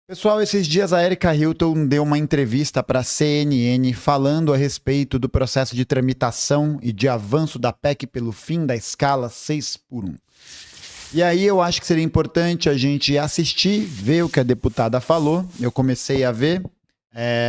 Pessoal, esses dias a Erika Hilton deu uma entrevista para a CNN falando a respeito do processo de tramitação e de avanço da PEC pelo fim da escala 6x1. E aí eu acho que seria importante a gente assistir, ver o que a deputada falou. Eu comecei a ver,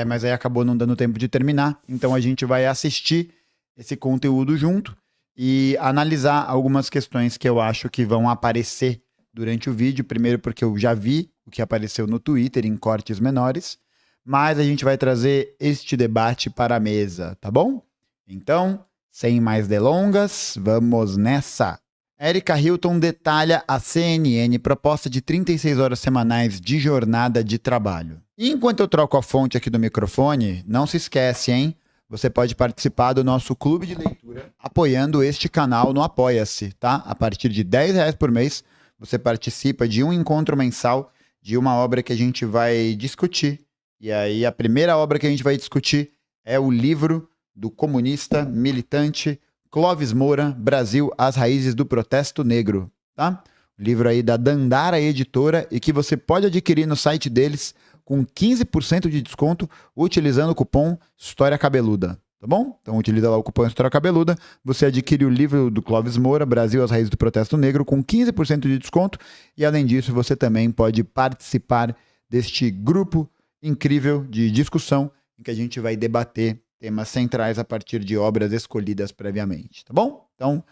mas aí acabou não dando tempo de terminar. Então a gente vai assistir esse conteúdo junto e analisar algumas questões que eu acho que vão aparecer durante o vídeo. Primeiro porque eu já vi o que apareceu no Twitter em cortes menores, mas a gente vai trazer este debate para a mesa, tá bom? Então, sem mais delongas, vamos nessa! Erika Hilton detalha à CNN proposta de 36 horas semanais de jornada de trabalho. E enquanto eu troco a fonte aqui do microfone, não se esquece, hein? Você pode participar do nosso clube de leitura apoiando este canal no Apoia-se, tá? A partir de R$10 por mês, você participa de um encontro mensal de uma obra que a gente vai discutir. E aí a primeira obra que a gente vai discutir é o livro do comunista militante Clóvis Moura, Brasil, as raízes do protesto negro, tá? O livro aí da Dandara Editora e que você pode adquirir no site deles com 15% de desconto utilizando o cupom História Cabeluda, tá bom? Então utiliza lá o cupom História Cabeluda, você adquire o livro do Clóvis Moura, Brasil, as raízes do protesto negro, com 15% de desconto e além disso você também pode participar deste grupo incrível de discussão em que a gente vai debater temas centrais a partir de obras escolhidas previamente, tá bom? Então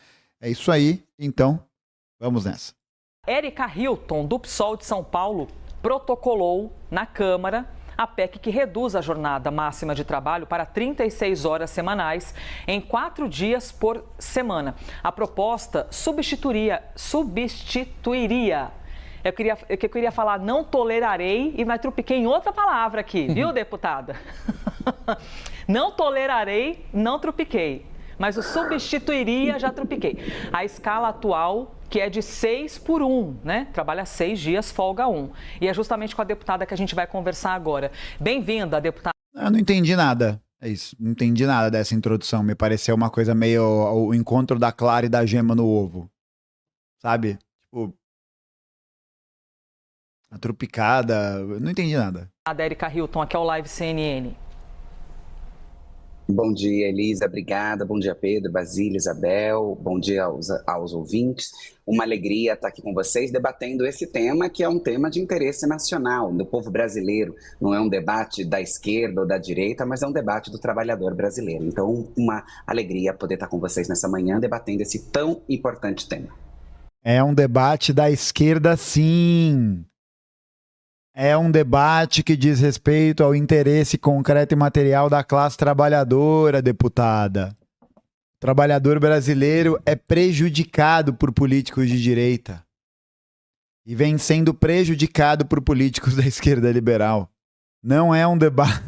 é isso aí, então vamos nessa. Erika Hilton, do PSOL de São Paulo, protocolou na Câmara a PEC que reduz a jornada máxima de trabalho para 36 horas semanais em 4 dias por semana. A proposta substituiria, eu queria falar não tolerarei e mas trupiquei em outra palavra aqui, viu, deputada? Não tolerarei, não trupiquei, mas o substituiria, já trupiquei. A escala atual, que é de 6x1, né? Trabalha 6 dias, folga 1. E é justamente com a deputada que a gente vai conversar agora. Bem-vinda, deputada. Eu não entendi nada. É isso, não entendi nada dessa introdução. Me pareceu uma coisa meio o encontro da clara e da gema no ovo. Sabe? Tipo, a trupicada. Eu não entendi nada. A Erika Hilton, aqui é o Live CNN. Bom dia, Elisa, obrigada. Bom dia, Pedro, Basília, Isabel. Bom dia aos ouvintes. Uma alegria estar aqui com vocês debatendo esse tema que é um tema de interesse nacional, do povo brasileiro. Não é um debate da esquerda ou da direita, mas é um debate do trabalhador brasileiro. Então, uma alegria poder estar com vocês nessa manhã debatendo esse tão importante tema. É um debate da esquerda, sim. É um debate que diz respeito ao interesse concreto e material da classe trabalhadora, deputada. O trabalhador brasileiro é prejudicado por políticos de direita. E vem sendo prejudicado por políticos da esquerda liberal. Não é um debate...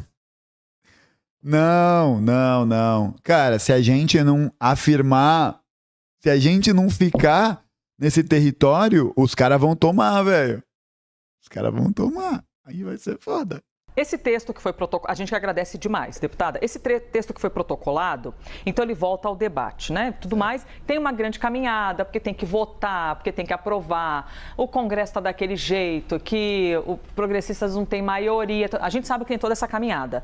Não. Cara, se a gente não afirmar, se a gente não ficar nesse território, os caras vão tomar, velho. Os caras vão tomar. Aí vai ser foda. Esse texto que foi protocolado, a gente agradece demais, deputada. Esse texto que foi protocolado, então ele volta ao debate, né? Tudo mais, tem uma grande caminhada, porque tem que votar, porque tem que aprovar. O Congresso está daquele jeito, que os progressistas não têm maioria. A gente sabe que tem toda essa caminhada.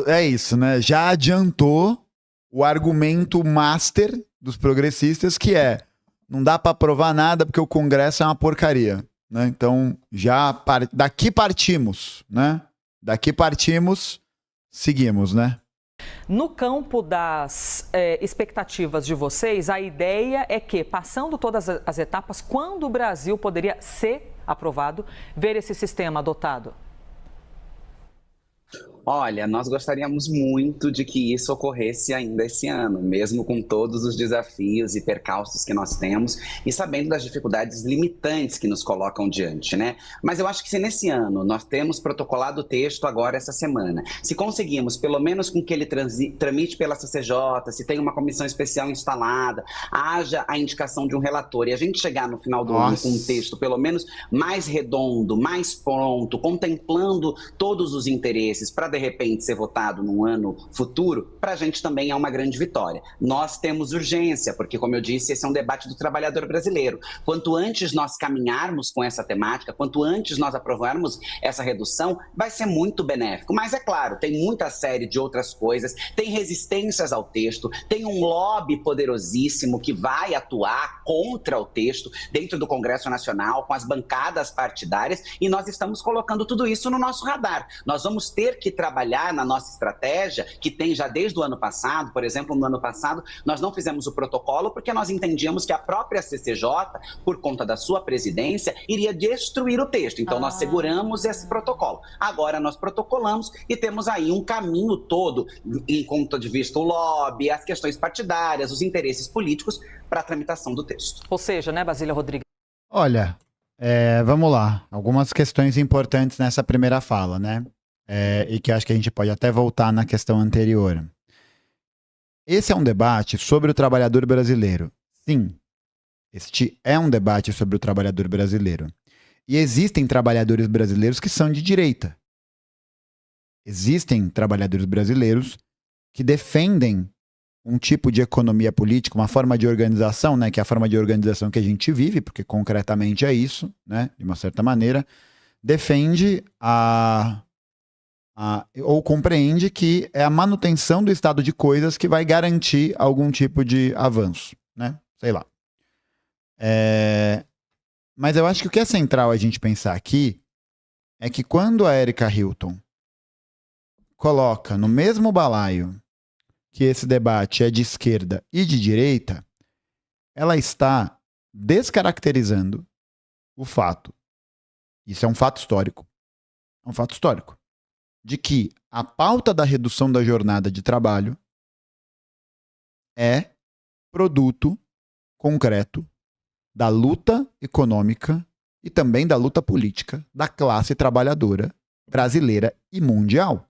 É isso, né? Já adiantou o argumento master dos progressistas, que é: não dá para aprovar nada porque o Congresso é uma porcaria. Né? Então, daqui partimos, né? Daqui partimos, seguimos, né? No campo das expectativas de vocês, a ideia é que, passando todas as etapas, quando o Brasil poderia ser aprovado, ver esse sistema adotado? Olha, nós gostaríamos muito de que isso ocorresse ainda esse ano, mesmo com todos os desafios e percalços que nós temos e sabendo das dificuldades limitantes que nos colocam diante, né? Mas eu acho que se nesse ano nós temos protocolado o texto agora essa semana, se conseguimos pelo menos com que ele tramite pela CCJ, se tem uma comissão especial instalada, haja a indicação de um relator e a gente chegar no final do ano com um texto pelo menos mais redondo, mais pronto, contemplando todos os interesses, para de repente ser votado num ano futuro, para a gente também é uma grande vitória. Nós temos urgência, porque, como eu disse, esse é um debate do trabalhador brasileiro. Quanto antes nós caminharmos com essa temática, quanto antes nós aprovarmos essa redução, vai ser muito benéfico. Mas, é claro, tem muita série de outras coisas, tem resistências ao texto, tem um lobby poderosíssimo que vai atuar contra o texto dentro do Congresso Nacional, com as bancadas partidárias, e nós estamos colocando tudo isso no nosso radar. Nós vamos ter que trabalhar na nossa estratégia, que tem já desde o ano passado. Por exemplo, no ano passado, nós não fizemos o protocolo porque nós entendíamos que a própria CCJ, por conta da sua presidência, iria destruir o texto. Então, nós seguramos esse protocolo. Agora, nós protocolamos e temos aí um caminho todo, em conta de vista o lobby, as questões partidárias, os interesses políticos, para a tramitação do texto. Ou seja, né, Basília Rodrigues? Olha, vamos lá. Algumas questões importantes nessa primeira fala, né? E que acho que a gente pode até voltar na questão anterior. Esse é um debate sobre o trabalhador brasileiro. Sim, este é um debate sobre o trabalhador brasileiro. E existem trabalhadores brasileiros que são de direita. Existem trabalhadores brasileiros que defendem um tipo de economia política, uma forma de organização, né, que é a forma de organização que a gente vive, porque concretamente é isso, né, de uma certa maneira, defende ou compreende que é a manutenção do estado de coisas que vai garantir algum tipo de avanço, né, sei lá. Mas eu acho que o que é central a gente pensar aqui é que quando a Erika Hilton coloca no mesmo balaio que esse debate é de esquerda e de direita, ela está descaracterizando o fato, isso é um fato histórico, de que a pauta da redução da jornada de trabalho é produto concreto da luta econômica e também da luta política da classe trabalhadora brasileira e mundial.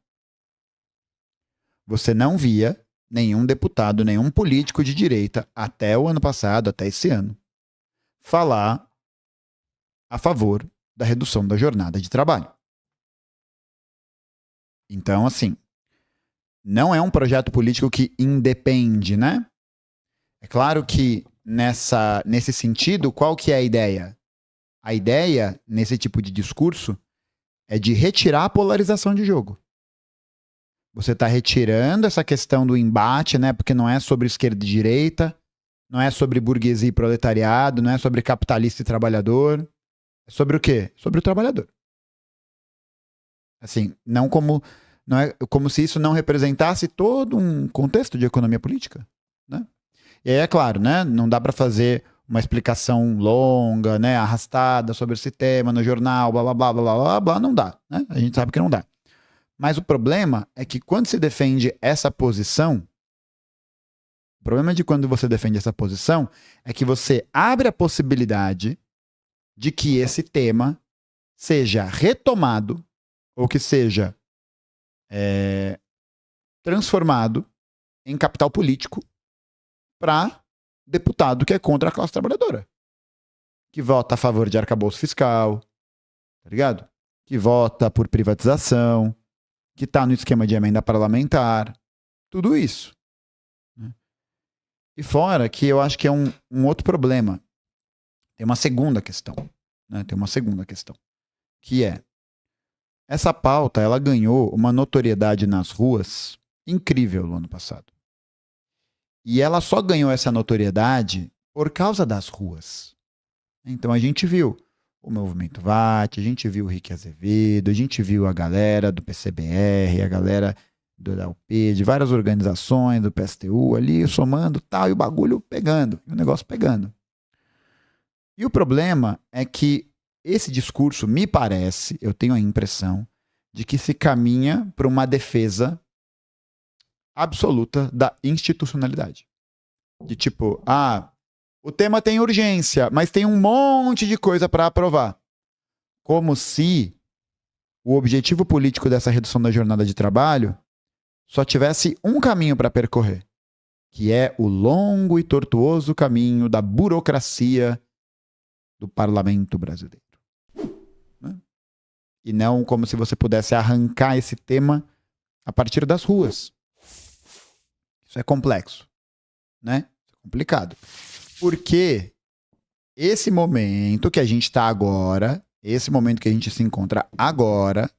Você não via nenhum deputado, nenhum político de direita, até o ano passado, até esse ano, falar a favor da redução da jornada de trabalho. Então, assim, não é um projeto político que independe, né? É claro que nesse sentido, qual que é a ideia? A ideia, nesse tipo de discurso, é de retirar a polarização de jogo. Você está retirando essa questão do embate, né? Porque não é sobre esquerda e direita, não é sobre burguesia e proletariado, não é sobre capitalista e trabalhador. É sobre o quê? Sobre o trabalhador. Assim, não é como se isso não representasse todo um contexto de economia política, né? E aí é claro, né? Não dá para fazer uma explicação longa, né? Arrastada sobre esse tema no jornal, blá blá blá blá blá blá, não dá, né? A gente sabe que não dá. Mas o problema é que quando se defende essa posição, o problema de quando você defende essa posição é que você abre a possibilidade de que esse tema seja retomado ou que seja transformado em capital político para deputado que é contra a classe trabalhadora, que vota a favor de arcabouço fiscal, tá ligado? Que vota por privatização, que está no esquema de emenda parlamentar, tudo isso. E fora que eu acho que é um outro problema. Tem uma segunda questão, né? Que é, essa pauta, ela ganhou uma notoriedade nas ruas incrível no ano passado. E ela só ganhou essa notoriedade por causa das ruas. Então a gente viu o Movimento VAT, a gente viu o Rick Azevedo, a gente viu a galera do PCBR, a galera da UP, de várias organizações, do PSTU ali, somando tal, e o bagulho pegando, o negócio pegando. E o problema é que esse discurso, me parece, eu tenho a impressão, de que se caminha para uma defesa absoluta da institucionalidade. De tipo, o tema tem urgência, mas tem um monte de coisa para aprovar. Como se o objetivo político dessa redução da jornada de trabalho só tivesse um caminho para percorrer, que é o longo e tortuoso caminho da burocracia do parlamento brasileiro. Né? E não como se você pudesse arrancar esse tema a partir das ruas. Isso é complexo, né? É complicado. Porque esse momento que a gente está agora, esse momento que a gente se encontra agora,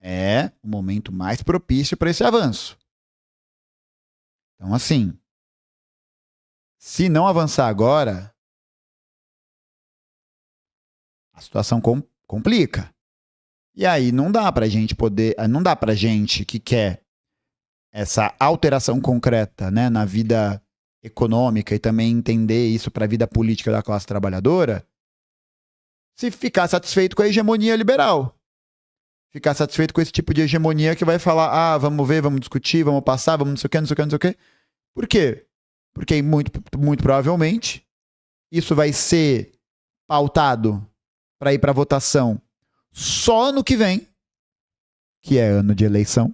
é o momento mais propício para esse avanço. Então, assim, se não avançar agora, a situação complica. E aí não dá pra gente não dá pra gente que quer essa alteração concreta, né, na vida econômica e também entender isso para a vida política da classe trabalhadora, se ficar satisfeito com a hegemonia liberal. Ficar satisfeito com esse tipo de hegemonia que vai falar, vamos ver, vamos discutir, vamos passar, vamos não sei o que, não sei o que, não sei o que. Por quê? Porque muito, muito provavelmente isso vai ser pautado para ir para votação só ano que vem, que é ano de eleição.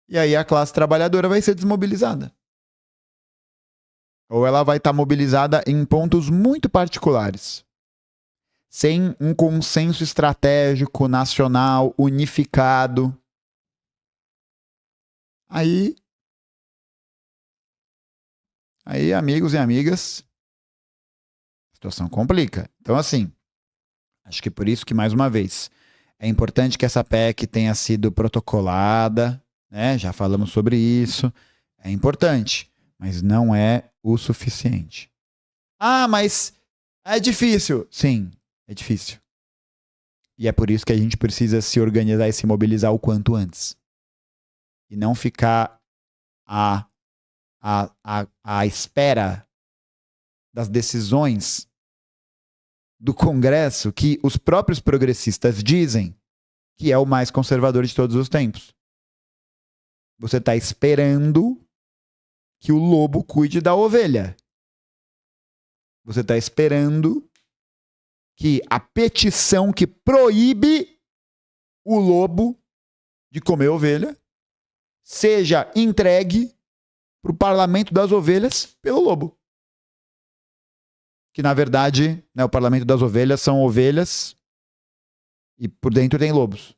E aí a classe trabalhadora vai ser desmobilizada. Ou ela vai estar mobilizada em pontos muito particulares, sem um consenso estratégico nacional unificado. Aí, amigos e amigas, a situação complica. Então, assim, acho que por isso que, mais uma vez, é importante que essa PEC tenha sido protocolada, né? Já falamos sobre isso. É importante, mas não é o suficiente. Mas é difícil. Sim, é difícil. E é por isso que a gente precisa se organizar e se mobilizar o quanto antes. E não ficar à espera das decisões do Congresso que os próprios progressistas dizem que é o mais conservador de todos os tempos. Você está esperando que o lobo cuide da ovelha. Você está esperando que a petição que proíbe o lobo de comer ovelha seja entregue para o parlamento das ovelhas pelo lobo. Que, na verdade, né, o parlamento das ovelhas são ovelhas e por dentro tem lobos,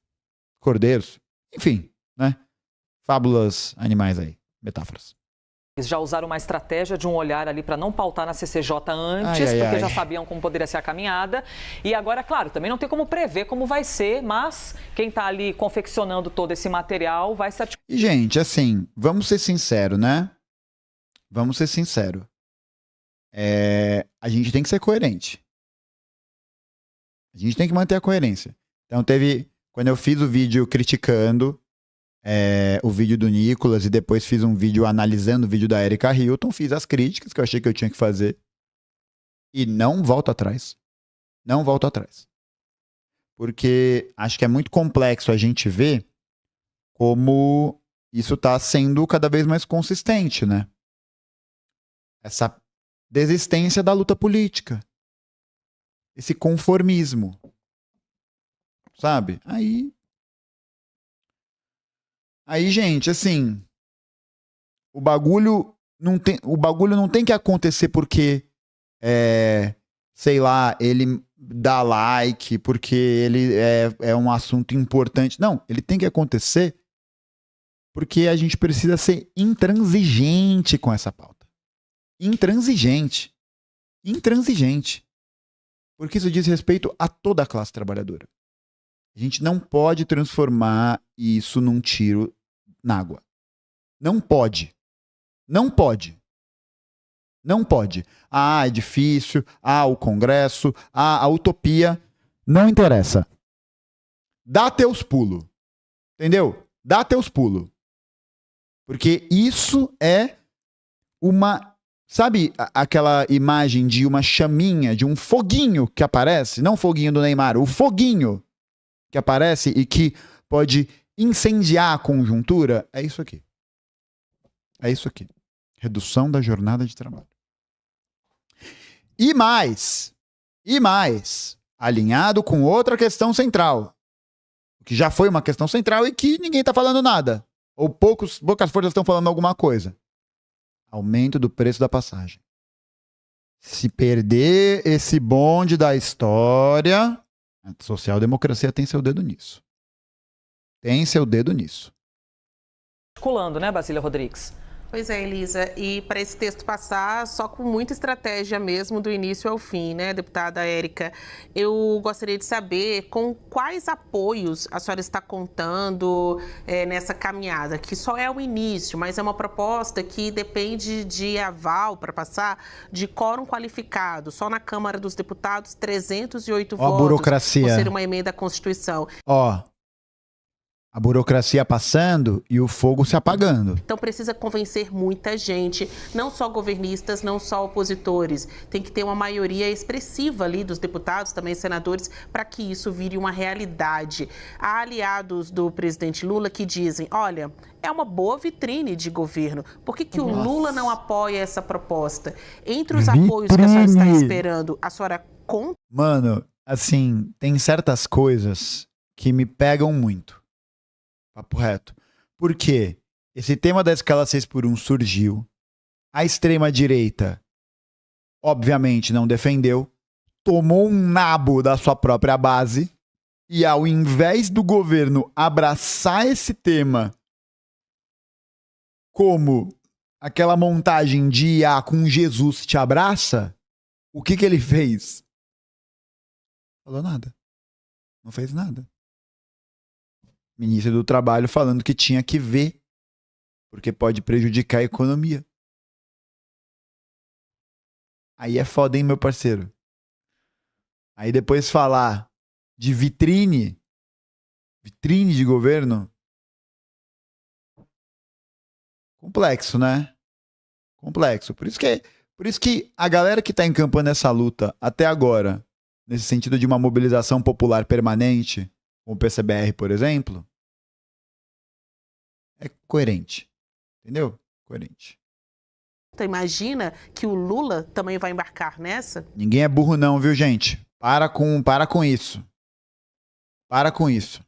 cordeiros, enfim, né? Fábulas animais aí, metáforas. Eles já usaram uma estratégia de um olhar ali para não pautar na CCJ antes, porque já sabiam como poderia ser a caminhada. E agora, claro, também não tem como prever como vai ser, mas quem está ali confeccionando todo esse material vai se articular. E, gente, assim, vamos ser sinceros, né? Vamos ser sinceros. A gente tem que ser coerente. A gente tem que manter a coerência. Então, quando eu fiz o vídeo criticando o vídeo do Nicolas e depois fiz um vídeo analisando o vídeo da Erika Hilton, fiz as críticas que eu achei que eu tinha que fazer e não volto atrás. Não volto atrás. Porque acho que é muito complexo a gente ver como isso está sendo cada vez mais consistente, né? Essa desistência da luta política. Esse conformismo. Sabe? Aí, gente, assim, o bagulho não tem que acontecer porque, sei lá, ele dá like, porque ele é um assunto importante. Não, ele tem que acontecer porque a gente precisa ser intransigente com essa pauta. Intransigente. Porque isso diz respeito a toda a classe trabalhadora. A gente não pode transformar isso num tiro na água. Não pode. Não pode. Não pode. É difícil. O Congresso. A utopia. Não interessa. Dá teus pulos. Entendeu? Dá teus pulos. Porque isso é uma... Sabe aquela imagem de uma chaminha, de um foguinho que aparece? Não o foguinho do Neymar, o foguinho que aparece e que pode incendiar a conjuntura? É isso aqui. É isso aqui. Redução da jornada de trabalho. E mais, alinhado com outra questão central, que já foi uma questão central e que ninguém está falando nada. Ou poucas forças estão falando alguma coisa. Aumento do preço da passagem. Se perder esse bonde da história, a social-democracia tem seu dedo nisso. tem seu dedo nisso. Articulando, né, Basília Rodrigues? Pois é, Elisa, e para esse texto passar, só com muita estratégia mesmo, do início ao fim, né, deputada Érica? Eu gostaria de saber com quais apoios a senhora está contando nessa caminhada, que só é o início, mas é uma proposta que depende de aval para passar de quórum qualificado. Só na Câmara dos Deputados, 308 votos. A burocracia. Por ser uma emenda à Constituição. A burocracia passando e o fogo se apagando. Então precisa convencer muita gente, não só governistas, não só opositores. Tem que ter uma maioria expressiva ali dos deputados, também senadores, para que isso vire uma realidade. Há aliados do presidente Lula que dizem, olha, é uma boa vitrine de governo. Por que o Lula não apoia essa proposta? Entre os apoios que a senhora está esperando, a senhora conta? Mano, assim, tem certas coisas que me pegam muito. Papo reto. Porque esse tema da escala 6x1 surgiu, a extrema-direita, obviamente, não defendeu, tomou um nabo da sua própria base, e ao invés do governo abraçar esse tema como aquela montagem de IA com Jesus te abraça, o que ele fez? Falou nada. Não fez nada. Ministro do Trabalho falando que tinha que ver, porque pode prejudicar a economia. Aí é foda, hein, meu parceiro? Aí depois falar de vitrine de governo, complexo, né? Complexo. Por isso que a galera que tá encampando essa luta até agora, nesse sentido de uma mobilização popular permanente, como o PCBR, por exemplo, é coerente. Entendeu? Coerente. Imagina que o Lula também vai embarcar nessa? Ninguém é burro não, viu, gente? Para com isso. Para com isso.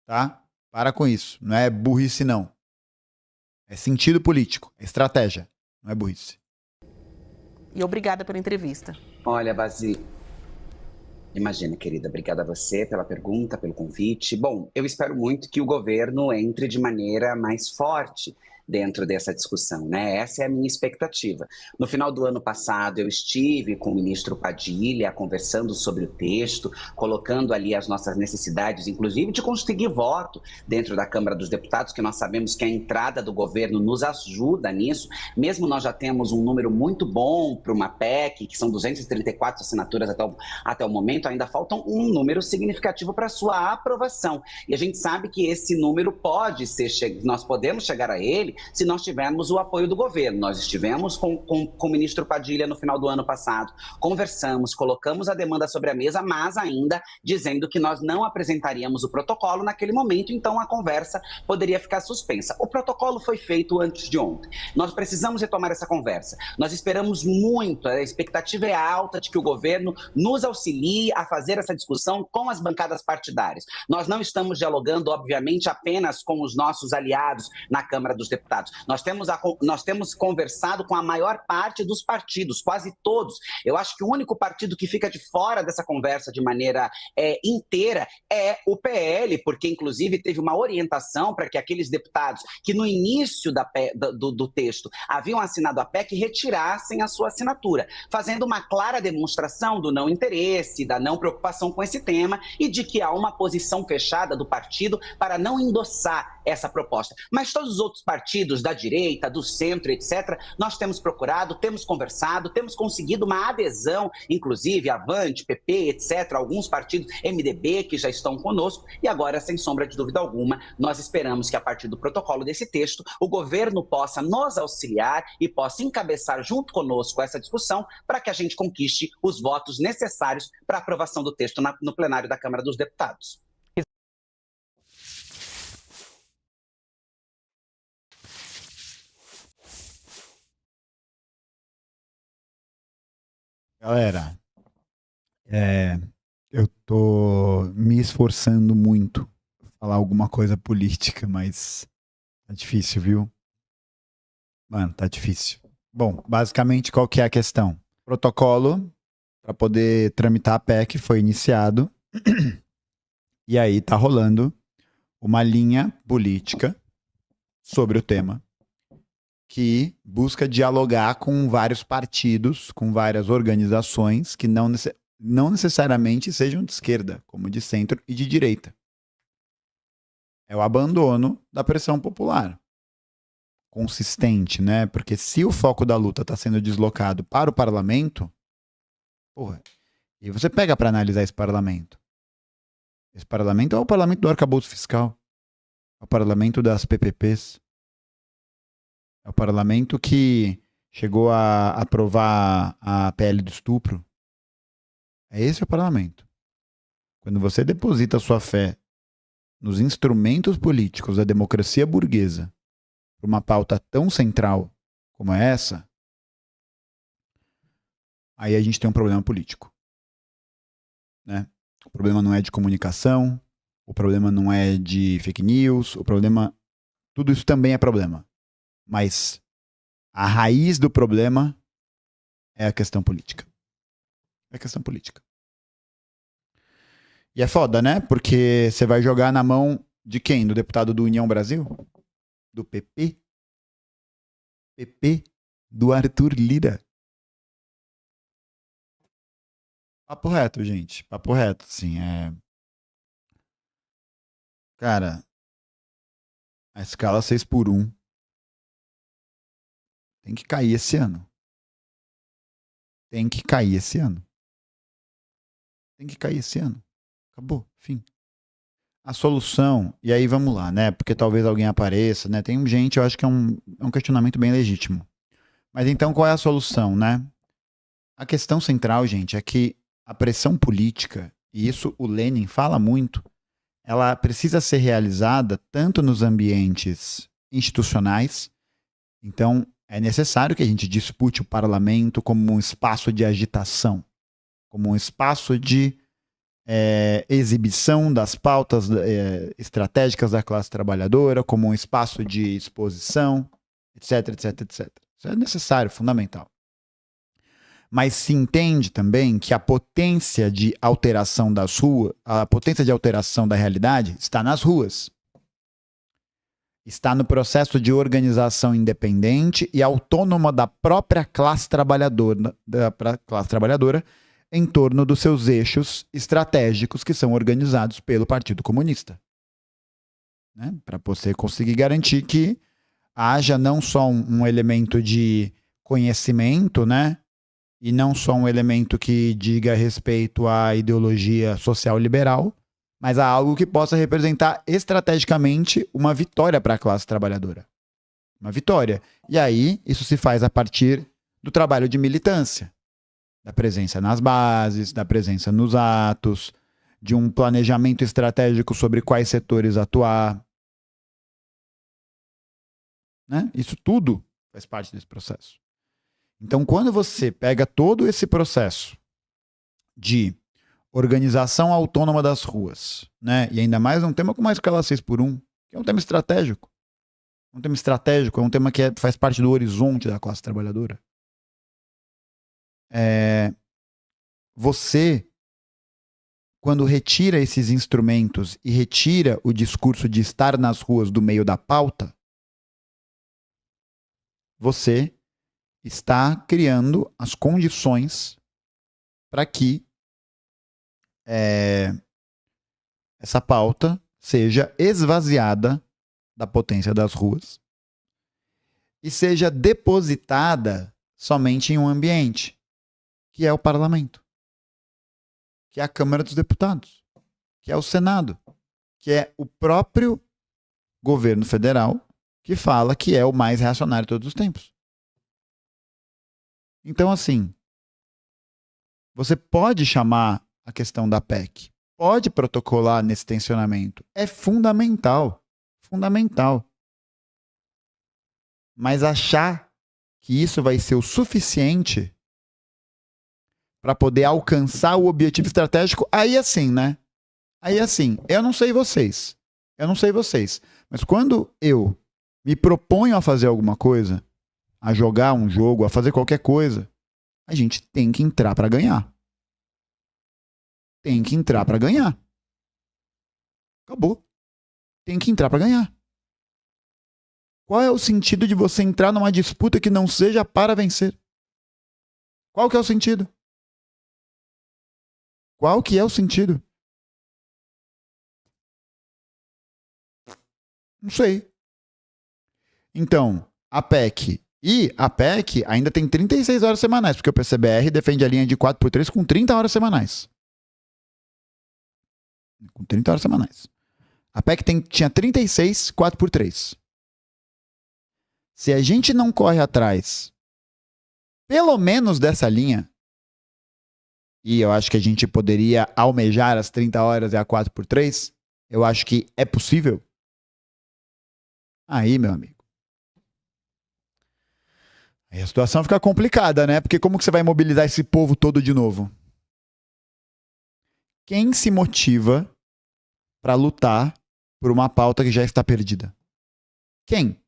Tá? Para com isso. Não é burrice, não. É sentido político. É estratégia. Não é burrice. E obrigada pela entrevista. Olha, Basi, imagina, querida, obrigada a você pela pergunta, pelo convite. Bom, eu espero muito que o governo entre de maneira mais forte dentro dessa discussão, né? Essa é a minha expectativa. No final do ano passado, eu estive com o ministro Padilha conversando sobre o texto, colocando ali as nossas necessidades, inclusive de conseguir voto dentro da Câmara dos Deputados, que nós sabemos que a entrada do governo nos ajuda nisso. Mesmo nós já temos um número muito bom para uma PEC, que são 234 assinaturas até o momento, ainda faltam um número significativo para sua aprovação. E a gente sabe que esse número pode ser, nós podemos chegar a ele se nós tivermos o apoio do governo. Nós estivemos com o ministro Padilha no final do ano passado, conversamos, colocamos a demanda sobre a mesa, mas ainda dizendo que nós não apresentaríamos o protocolo naquele momento, então a conversa poderia ficar suspensa. O protocolo foi feito antes de ontem. Nós precisamos retomar essa conversa. Nós esperamos muito, a expectativa é alta de que o governo nos auxilie a fazer essa discussão com as bancadas partidárias. Nós não estamos dialogando, obviamente, apenas com os nossos aliados na Câmara dos Deputados. Nós temos conversado com a maior parte dos partidos, quase todos. Eu acho que o único partido que fica de fora dessa conversa de maneira inteira é o PL, porque inclusive teve uma orientação para que aqueles deputados que no início do texto haviam assinado a PEC retirassem a sua assinatura, fazendo uma clara demonstração do não interesse, da não preocupação com esse tema e de que há uma posição fechada do partido para não endossar essa proposta. Mas todos os outros partidos da direita, do centro, etc., nós temos procurado, temos conversado, temos conseguido uma adesão, inclusive Avante, PP, etc., alguns partidos, MDB, que já estão conosco, e agora, sem sombra de dúvida alguma, nós esperamos que a partir do protocolo desse texto, o governo possa nos auxiliar e possa encabeçar junto conosco essa discussão para que a gente conquiste os votos necessários para a aprovação do texto no plenário da Câmara dos Deputados. Galera, eu tô me esforçando muito pra falar alguma coisa política, mas tá difícil, viu? Mano, tá difícil. Bom, basicamente, qual que é a questão? O protocolo para poder tramitar a PEC foi iniciado e aí tá rolando uma linha política sobre o tema que busca dialogar com vários partidos, com várias organizações que não necessariamente sejam de esquerda, como de centro e de direita. É o abandono da pressão popular. Consistente, né? Porque se o foco da luta está sendo deslocado para o parlamento, porra, e você pega para analisar esse parlamento. Esse parlamento é o parlamento do arcabouço fiscal. É o parlamento das PPPs. É o parlamento que chegou a aprovar a PL do estupro. É esse o parlamento. Quando você deposita sua fé nos instrumentos políticos da democracia burguesa por uma pauta tão central como essa, aí a gente tem um problema político. Né? O problema não é de comunicação, o problema não é de fake news, o problema... Tudo isso também é problema. Mas a raiz do problema é a questão política. É a questão política. E é foda, né? Porque você vai jogar na mão de quem? Do deputado do União Brasil? Do PP? PP do Arthur Lira. Papo reto, gente. Papo reto, assim, Cara, a escala 6x1 tem que cair esse ano. Tem que cair esse ano. Tem que cair esse ano. Acabou, fim. A solução, e aí vamos lá, né? Porque talvez alguém apareça, né? Tem gente, eu acho que é um questionamento bem legítimo. Mas então qual é a solução, né? A questão central, gente, é que a pressão política, e isso o Lenin fala muito, ela precisa ser realizada tanto nos ambientes institucionais, então é necessário que a gente dispute o parlamento como um espaço de agitação, como um espaço de exibição das pautas estratégicas da classe trabalhadora, como um espaço de exposição, etc, etc, etc. Isso é necessário, fundamental. Mas se entende também que a potência de alteração das ruas, a potência de alteração da realidade está nas ruas. Está no processo de organização independente e autônoma da própria classe trabalhadora, em torno dos seus eixos estratégicos que são organizados pelo Partido Comunista. Né? Para você conseguir garantir que haja não só um elemento de conhecimento, né? E não só um elemento que diga respeito à ideologia social liberal, mas a algo que possa representar estrategicamente uma vitória para a classe trabalhadora. Uma vitória. E aí, isso se faz a partir do trabalho de militância, da presença nas bases, da presença nos atos, de um planejamento estratégico sobre quais setores atuar. Né? Isso tudo faz parte desse processo. Então, quando você pega todo esse processo de organização autônoma das ruas, né? E ainda mais um tema como a escala 6x1, que é um tema estratégico. Um tema estratégico, é um tema que faz parte do horizonte da classe trabalhadora. Você, quando retira esses instrumentos e retira o discurso de estar nas ruas do meio da pauta, você está criando as condições para que essa pauta seja esvaziada da potência das ruas e seja depositada somente em um ambiente, que é o parlamento, que é a Câmara dos Deputados, que é o Senado, que é o próprio governo federal que fala que é o mais reacionário de todos os tempos. Então, assim, você pode chamar a questão da PEC, pode protocolar nesse tensionamento. É fundamental. Fundamental. Mas achar que isso vai ser o suficiente para poder alcançar o objetivo estratégico, aí assim, né? Aí assim, eu não sei vocês. Mas quando eu me proponho a fazer alguma coisa, a jogar um jogo, a fazer qualquer coisa, a gente tem que entrar para ganhar. Tem que entrar para ganhar. Acabou. tem que entrar para ganhar. Qual é o sentido de você entrar numa disputa que não seja para vencer? Qual que é o sentido? Qual que é o sentido? Não sei. Então, a PEC ainda tem 36 horas semanais, porque o PCBR defende a linha de 4x3 com 30 horas semanais. Com 30 horas semanais. A PEC tinha 36, 4x3. Se a gente não corre atrás, pelo menos dessa linha, e eu acho que a gente poderia almejar as 30 horas e a 4x3, eu acho que é possível. Aí, meu amigo. Aí a situação fica complicada, né? Porque como que você vai mobilizar esse povo todo de novo? Quem se motiva para lutar por uma pauta que já está perdida? Quem?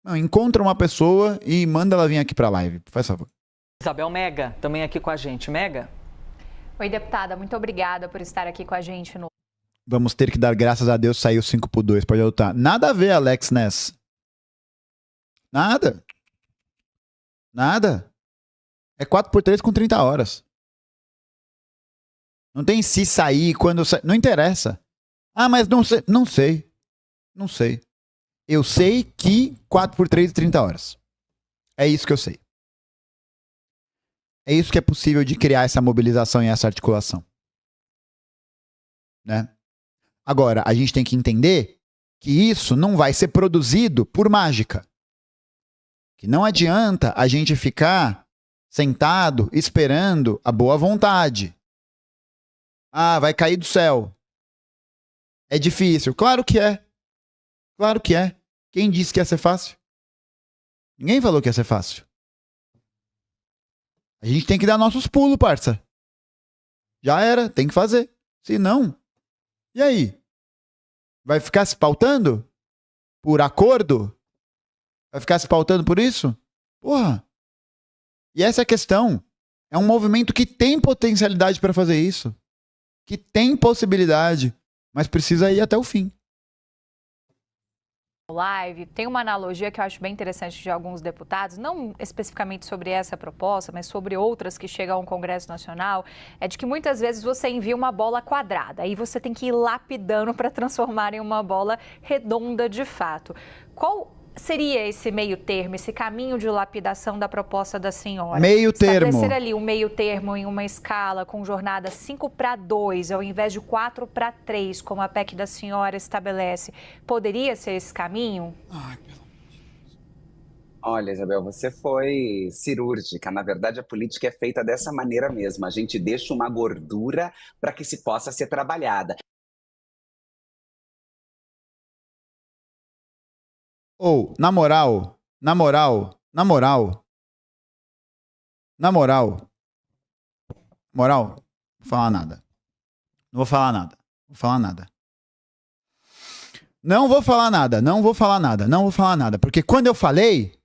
Não, encontra uma pessoa e manda ela vir aqui para a live, faz favor. Isabel Mega, também aqui com a gente. Mega? Oi, deputada, muito obrigada por estar aqui com a gente. Vamos ter que dar graças a Deus, saiu 5x2, pode adotar. Nada a ver, Alex Ness. Nada. Nada. É 4x3 com 30 horas. Não tem se sair, quando sair. Não interessa. Ah, mas não sei. Não sei. Não sei. Eu sei que 4x3 e 30 horas. É isso que eu sei. É isso que é possível de criar essa mobilização e essa articulação. Né? Agora, a gente tem que entender que isso não vai ser produzido por mágica. Que não adianta a gente ficar sentado esperando a boa vontade. Ah, vai cair do céu. É difícil. Claro que é. Claro que é. Quem disse que ia ser fácil? Ninguém falou que ia ser fácil. A gente tem que dar nossos pulos, parça. Já era, tem que fazer. Se não, e aí? Vai ficar se pautando? Por acordo? Vai ficar se pautando por isso? Porra. E essa é a questão. É um movimento que tem potencialidade para fazer isso. Que tem possibilidade. Mas precisa ir até o fim. Live, tem uma analogia que eu acho bem interessante de alguns deputados, não especificamente sobre essa proposta, mas sobre outras que chegam ao Congresso Nacional, é de que muitas vezes você envia uma bola quadrada, aí você tem que ir lapidando para transformar em uma bola redonda de fato. Qual seria esse meio termo, esse caminho de lapidação da proposta da senhora? Meio termo. Estabelecer ali um meio termo em uma escala com jornada 5-2, ao invés de 4-3, como a PEC da senhora estabelece. Poderia ser esse caminho? Ai, pelo amor de Deus. Olha, Isabel, você foi cirúrgica. Na verdade, a política é feita dessa maneira mesmo. A gente deixa uma gordura para que se possa ser trabalhada. Ou, na moral, moral, não vou falar nada. Não vou falar nada. Porque quando eu falei,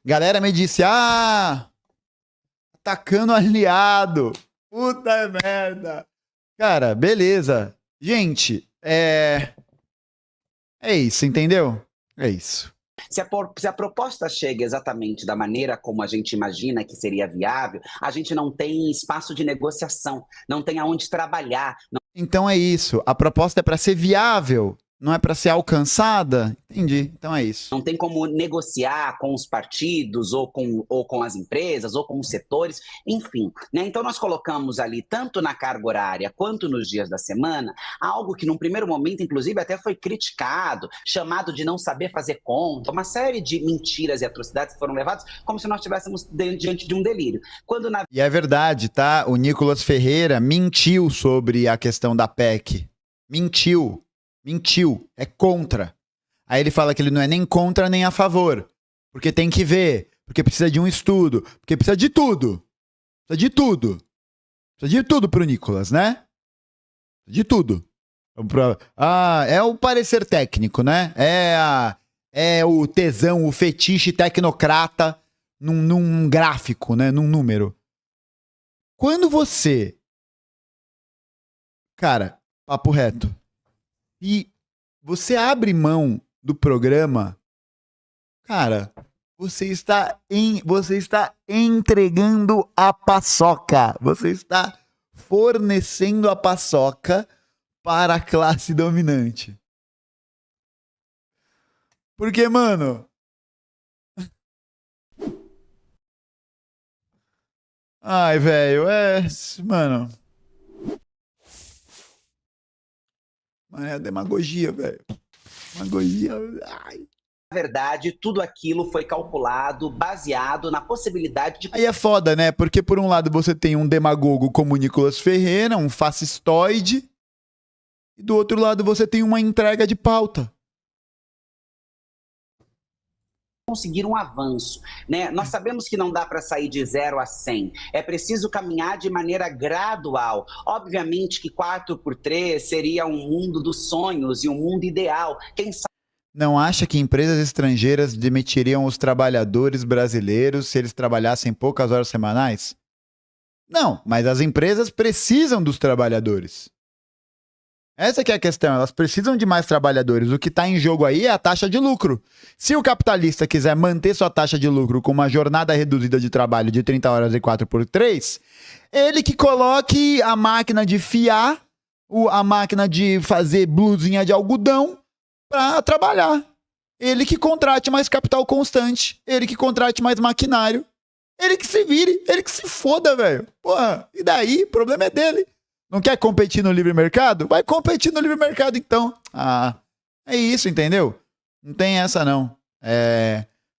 galera me disse, atacando aliado. Puta merda. Cara, beleza. Gente, é isso, entendeu? É isso. Se a proposta chega exatamente da maneira como a gente imagina que seria viável, a gente não tem espaço de negociação, não tem aonde trabalhar. Então é isso. A proposta é para ser viável, não é para ser alcançada? Entendi. Então é isso. Não tem como negociar com os partidos, ou com as empresas, ou com os setores, enfim. Né? Então nós colocamos ali, tanto na carga horária quanto nos dias da semana, algo que num primeiro momento, inclusive, até foi criticado, chamado de não saber fazer conta, uma série de mentiras e atrocidades que foram levadas como se nós estivéssemos diante de um delírio. E é verdade, tá? O Nicolas Ferreira mentiu sobre a questão da PEC. Mentiu, é contra. Aí ele fala que ele não é nem contra nem a favor, porque tem que ver, porque precisa de um estudo, porque precisa de tudo. Precisa de tudo pro Nicolas, né? De tudo. É o parecer técnico, né? É o tesão, o fetiche tecnocrata num gráfico, né? Num número. Quando você... Cara, papo reto. Se você abre mão do programa, cara, você está entregando a paçoca. Você está fornecendo a paçoca para a classe dominante. Porque, mano... Ai, velho, Mano... Mano, é demagogia, velho. Demagogia... Ai... Na verdade, tudo aquilo foi calculado, baseado na possibilidade de... Aí é foda, né? Porque por um lado você tem um demagogo como o Nicolas Ferreira, um fascistoide, e do outro lado você tem uma entrega de pauta. conseguir um avanço, né? Nós sabemos que não dá para sair de 0 a 100. É preciso caminhar de maneira gradual. Obviamente que 4x3 seria um mundo dos sonhos e um mundo ideal. Quem sabe... Não acha que empresas estrangeiras demitiriam os trabalhadores brasileiros se eles trabalhassem poucas horas semanais? Não, mas as empresas precisam dos trabalhadores. Essa que é a questão, elas precisam de mais trabalhadores. O que está em jogo aí é a taxa de lucro. Se o capitalista quiser manter sua taxa de lucro com uma jornada reduzida de trabalho de 30 horas e 4x3, ele que coloque a máquina de fiar, a máquina de fazer blusinha de algodão para trabalhar. Ele que contrate mais capital constante, ele que contrate mais maquinário, ele que se vire, ele que se foda, velho. Porra, e daí? O problema é dele. Não quer competir no livre mercado? Vai competir no livre mercado, então. Ah, é isso, entendeu? Não tem essa, não.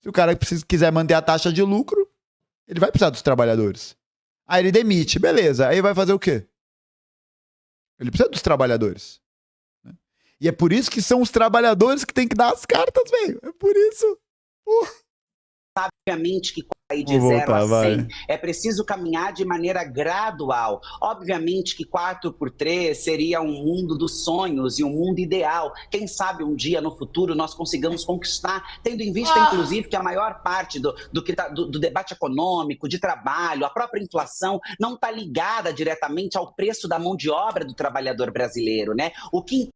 Se o cara quiser manter a taxa de lucro, ele vai precisar dos trabalhadores. Aí ele demite, beleza. Aí vai fazer o quê? Ele precisa dos trabalhadores. E é por isso que são os trabalhadores que tem que dar as cartas, velho. É por isso. Obviamente que sair de 0 a 100 é preciso caminhar de maneira gradual. Obviamente que 4x3 seria um mundo dos sonhos e um mundo ideal. Quem sabe um dia no futuro nós consigamos conquistar, tendo em vista, inclusive, que a maior parte do debate econômico, de trabalho, a própria inflação, não está ligada diretamente ao preço da mão de obra do trabalhador brasileiro, né? O que...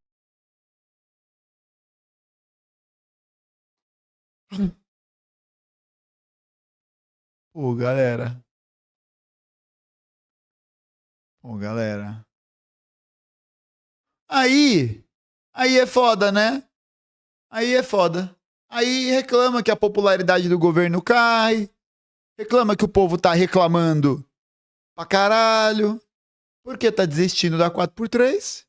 Pô, galera. Aí é foda, né? Aí é foda. Aí reclama que a popularidade do governo cai. Reclama que o povo tá reclamando pra caralho. Porque tá desistindo da 4x3.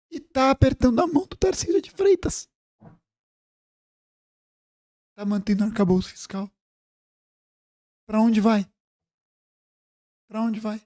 E tá apertando a mão do Tarcísio de Freitas. Tá mantendo o arcabouço fiscal. Pra onde vai? Pra onde vai?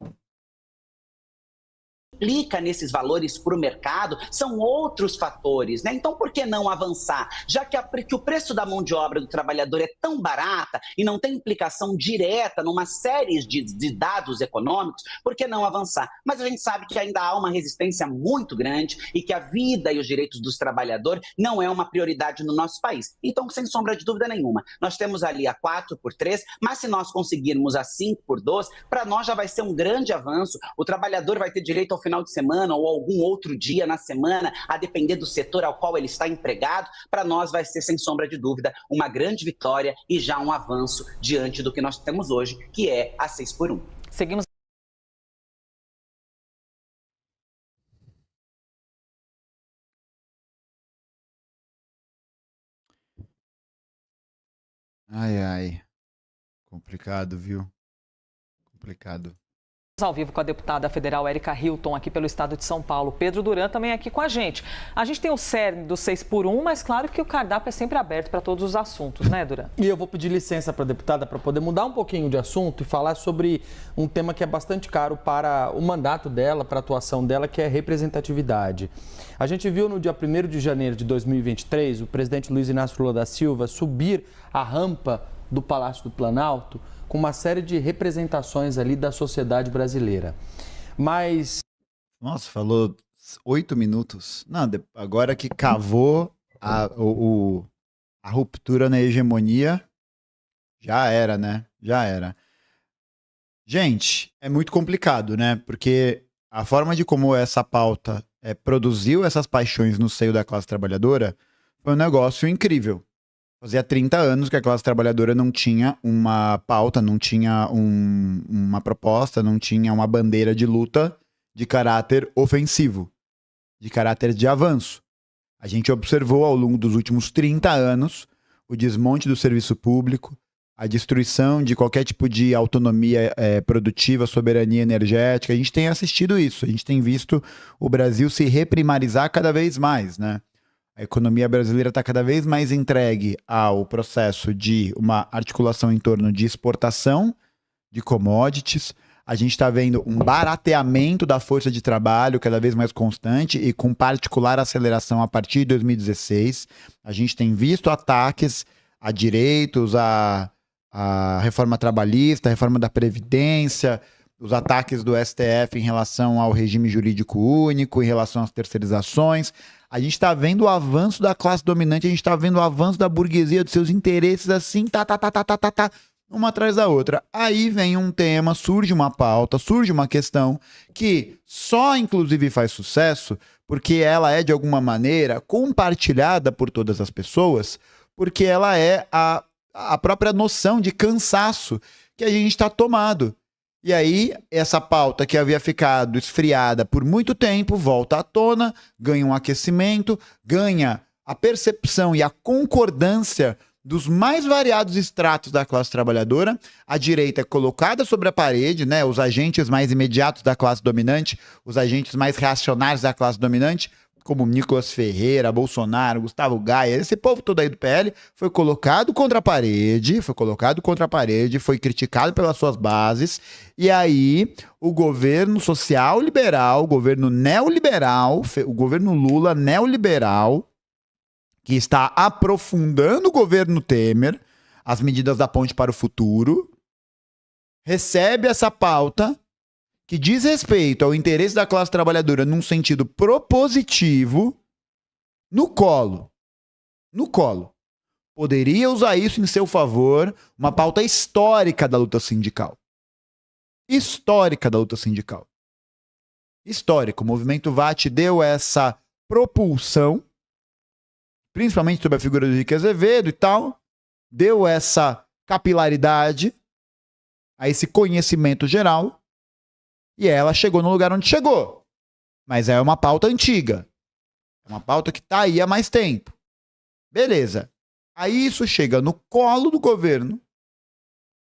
Implica nesses valores para o mercado são outros fatores, né? Então, por que não avançar? Já que o preço da mão de obra do trabalhador é tão barata e não tem implicação direta numa série de dados econômicos, por que não avançar? Mas a gente sabe que ainda há uma resistência muito grande e que a vida e os direitos dos trabalhadores não é uma prioridade no nosso país. Então, sem sombra de dúvida nenhuma, nós temos ali a 4x3, mas se nós conseguirmos a 5x12, para nós já vai ser um grande avanço. O trabalhador vai ter direito ao final de semana ou algum outro dia na semana, a depender do setor ao qual ele está empregado. Para nós vai ser, sem sombra de dúvida, uma grande vitória e já um avanço diante do que nós temos hoje, que é a 6x1. Seguimos. Ai. Complicado, viu? Complicado. Ao vivo com a deputada federal Érica Hilton, aqui pelo estado de São Paulo. Pedro Duran também aqui com a gente. A gente tem o cerne do 6x1, mas claro que o cardápio é sempre aberto para todos os assuntos, né, Duran? E eu vou pedir licença para a deputada para poder mudar um pouquinho de assunto e falar sobre um tema que é bastante caro para o mandato dela, para a atuação dela, que é representatividade. A gente viu no dia 1º de janeiro de 2023 o presidente Luiz Inácio Lula da Silva subir a rampa do Palácio do Planalto com uma série de representações ali da sociedade brasileira. Mas... Nossa, falou 8 minutos. Não, agora que cavou a ruptura na hegemonia, já era, né? Já era. Gente, é muito complicado, né? Porque a forma de como essa pauta produziu essas paixões no seio da classe trabalhadora, foi um negócio incrível. Fazia 30 anos que a classe trabalhadora não tinha uma pauta, não tinha uma proposta, não tinha uma bandeira de luta de caráter ofensivo, de caráter de avanço. A gente observou ao longo dos últimos 30 anos o desmonte do serviço público, a destruição de qualquer tipo de autonomia produtiva, soberania energética. A gente tem assistido isso, a gente tem visto o Brasil se reprimarizar cada vez mais, né? A economia brasileira está cada vez mais entregue ao processo de uma articulação em torno de exportação de commodities. A gente está vendo um barateamento da força de trabalho cada vez mais constante e com particular aceleração a partir de 2016. A gente tem visto ataques a direitos, a reforma trabalhista, a reforma da Previdência, os ataques do STF em relação ao regime jurídico único, em relação às terceirizações. A gente está vendo o avanço da classe dominante, a gente está vendo o avanço da burguesia, dos seus interesses assim, uma atrás da outra. Aí vem um tema, surge uma pauta, surge uma questão que só inclusive faz sucesso porque ela é de alguma maneira compartilhada por todas as pessoas, porque ela é a própria noção de cansaço que a gente está tomado. E aí, essa pauta que havia ficado esfriada por muito tempo, volta à tona, ganha um aquecimento, ganha a percepção e a concordância dos mais variados estratos da classe trabalhadora. A direita é colocada sobre a parede, né? Os agentes mais imediatos da classe dominante, os agentes mais reacionários da classe dominante, como Nicolas Ferreira, Bolsonaro, Gustavo Gaia, esse povo todo aí do PL, foi colocado contra a parede, foi criticado pelas suas bases, e aí o governo social-liberal, o governo neoliberal, o governo Lula neoliberal, que está aprofundando o governo Temer, as medidas da ponte para o futuro, recebe essa pauta que diz respeito ao interesse da classe trabalhadora num sentido propositivo, no colo. Poderia usar isso em seu favor, uma pauta histórica da luta sindical. Histórico. O movimento VAT deu essa propulsão, principalmente sobre a figura do Henrique Azevedo e tal, deu essa capilaridade a esse conhecimento geral, e ela chegou no lugar onde chegou. Mas é uma pauta antiga. É uma pauta que está aí há mais tempo. Beleza. Aí isso chega no colo do governo,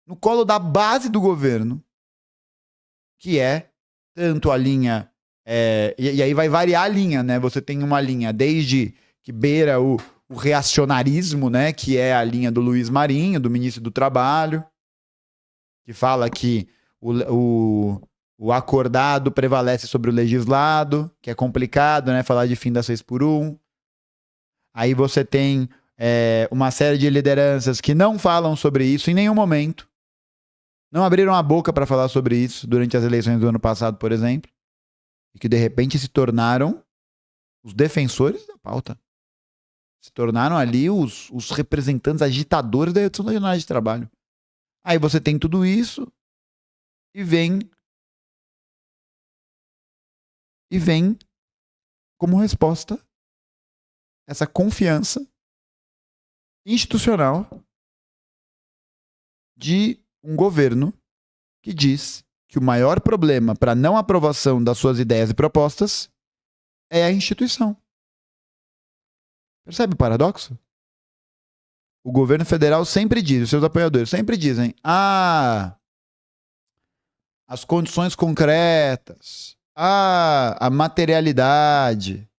no colo da base do governo, que é tanto a linha... E aí vai variar a linha, né? Você tem uma linha desde que beira o reacionarismo, né? Que é a linha do Luiz Marinho, do ministro do Trabalho, que fala que o acordado prevalece sobre o legislado, que é complicado, né? Falar de fim da 6x1. Aí você tem uma série de lideranças que não falam sobre isso em nenhum momento. Não abriram a boca para falar sobre isso durante as eleições do ano passado, por exemplo. E que de repente se tornaram os defensores da pauta. Se tornaram ali os representantes agitadores da redução da jornada de trabalho. Aí você tem tudo isso e vem como resposta essa confiança institucional de um governo que diz que o maior problema para não aprovação das suas ideias e propostas é a instituição. Percebe o paradoxo? O governo federal sempre diz, os seus apoiadores sempre dizem, as condições concretas, a materialidade,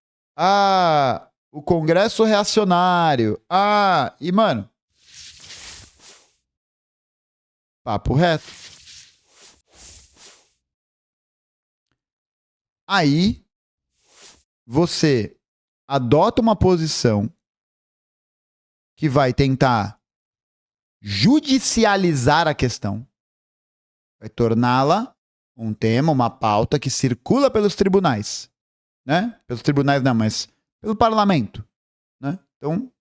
o Congresso reacionário, e mano, papo reto. Aí você adota uma posição que vai tentar judicializar a questão, vai torná-la um tema, uma pauta que circula pelos tribunais, né? Pelos tribunais não, mas pelo parlamento, né? Então,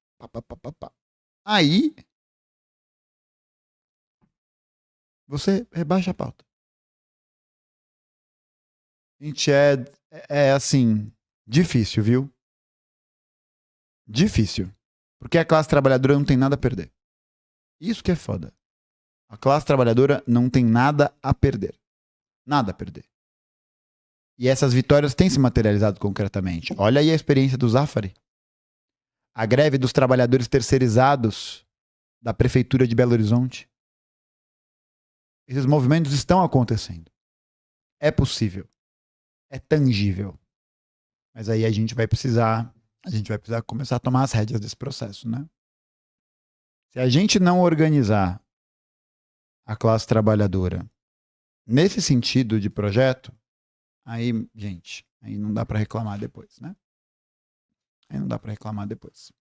aí você rebaixa a pauta. A gente é assim, Difícil, viu? Difícil. Porque a classe trabalhadora não tem nada a perder. Isso que é foda. A classe trabalhadora não tem nada a perder. Nada a perder. E essas vitórias têm se materializado concretamente. Olha aí a experiência do Zafari. A greve dos trabalhadores terceirizados da Prefeitura de Belo Horizonte. Esses movimentos estão acontecendo. É possível. É tangível. Mas aí a gente vai precisar começar a tomar as rédeas desse processo, né? Se a gente não organizar a classe trabalhadora nesse sentido de projeto, aí, gente, aí não dá para reclamar depois, né? Aí não dá para reclamar depois.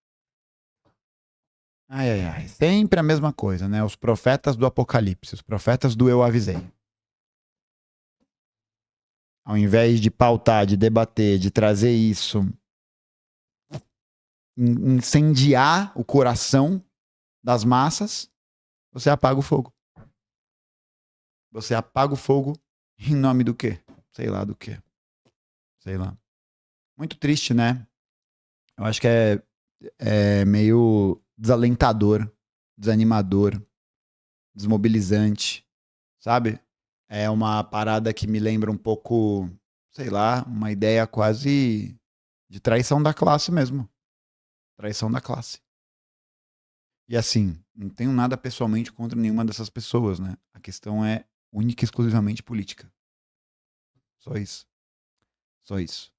Ai, ai, ai. Sempre a mesma coisa, né? Os profetas do apocalipse, os profetas do eu avisei. Ao invés de pautar, de debater, de trazer isso, incendiar o coração das massas, você apaga o fogo. Você apaga o fogo em nome do quê? Sei lá do quê. Sei lá. Muito triste, né? Eu acho que é meio desalentador, desanimador, desmobilizante, sabe? É uma parada que me lembra um pouco, sei lá, uma ideia quase de traição da classe mesmo. Traição da classe. E assim, não tenho nada pessoalmente contra nenhuma dessas pessoas, né? A questão é única e exclusivamente política. Só isso. Só isso.